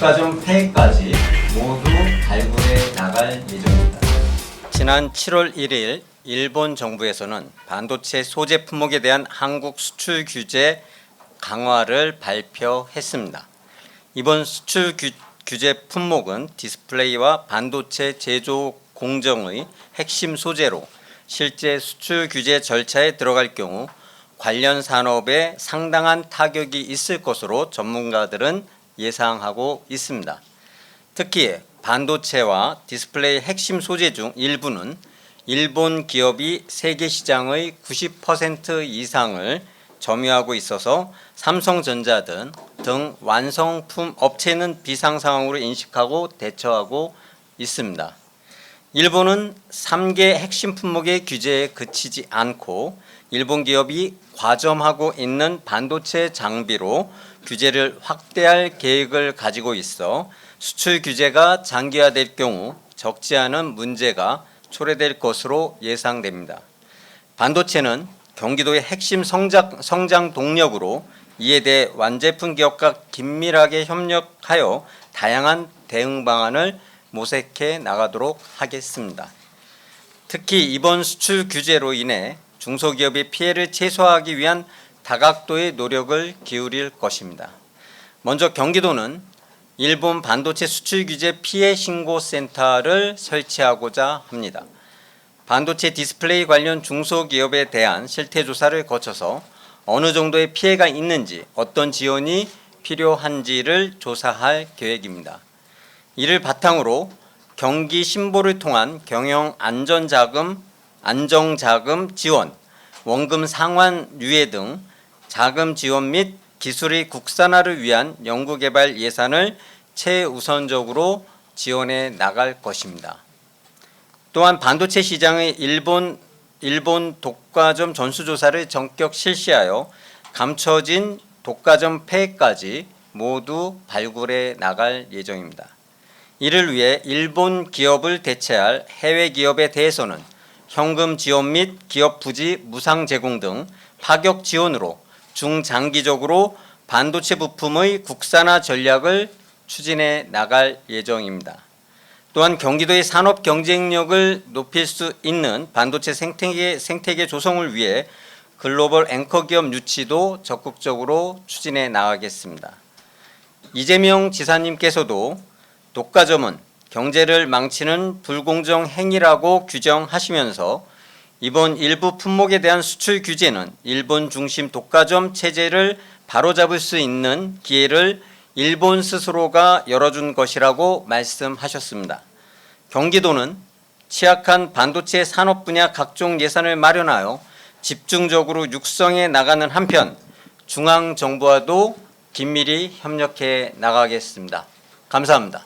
독과점 폐해까지 모두 발굴해 나갈 예정입니다. 지난 7월 1일 일본 정부에서는 반도체 소재 품목에 대한 한국 수출 규제 강화를 발표했습니다. 이번 수출 규제 품목은 디스플레이와 반도체 제조 공정의 핵심 소재로 실제 수출 규제 절차에 들어갈 경우 관련 산업에 상당한 타격이 있을 것으로 전문가들은 예상하고 있습니다. 특히 반도체와 디스플레이 핵심 소재 중 일부는 일본 기업이 세계 시장의 90% 이상을 점유하고 있어서 삼성전자 등 완성품 업체는 비상 상황으로 인식하고 대처하고 있습니다. 일본은 3개 핵심 품목의 규제에 그치지 않고 일본 기업이 과점하고 있는 반도체 장비로 규제를 확대할 계획을 가지고 있어 수출 규제가 장기화될 경우 적지 않은 문제가 초래될 것으로 예상됩니다. 반도체는 경기도의 핵심 성장 동력으로 이에 대해 완제품 기업과 긴밀하게 협력하여 다양한 대응 방안을 모색해 나가도록 하겠습니다. 특히 이번 수출 규제로 인해 중소기업의 피해를 최소화하기 위한 다각도의 노력을 기울일 것입니다. 먼저 경기도는 일본 반도체 수출 규제 피해 신고 센터를 설치하고자 합니다. 반도체 디스플레이 관련 중소기업에 대한 실태 조사를 거쳐서 어느 정도의 피해가 있는지 어떤 지원이 필요한지를 조사할 계획입니다. 이를 바탕으로 경기 신보를 통한 경영 안정자금 지원, 원금 상환 유예 등 자금 지원 및 기술의 국산화를 위한 연구개발 예산을 최우선적으로 지원해 나갈 것입니다. 또한 반도체 시장의 일본 독과점 전수조사를 전격 실시하여 감춰진 독과점 폐해까지 모두 발굴해 나갈 예정입니다. 이를 위해 일본 기업을 대체할 해외 기업에 대해서는 현금 지원 및 기업 부지 무상 제공 등 파격 지원으로 중장기적으로 반도체 부품의 국산화 전략을 추진해 나갈 예정입니다. 또한 경기도의 산업 경쟁력을 높일 수 있는 반도체 생태계 조성을 위해 글로벌 앵커 기업 유치도 적극적으로 추진해 나가겠습니다. 이재명 지사님께서도 독과점은 경제를 망치는 불공정 행위라고 규정하시면서 이번 일부 품목에 대한 수출 규제는 일본 중심 독과점 체제를 바로잡을 수 있는 기회를 일본 스스로가 열어준 것이라고 말씀하셨습니다. 경기도는 취약한 반도체 산업 분야 각종 예산을 마련하여 집중적으로 육성해 나가는 한편 중앙정부와도 긴밀히 협력해 나가겠습니다. 감사합니다.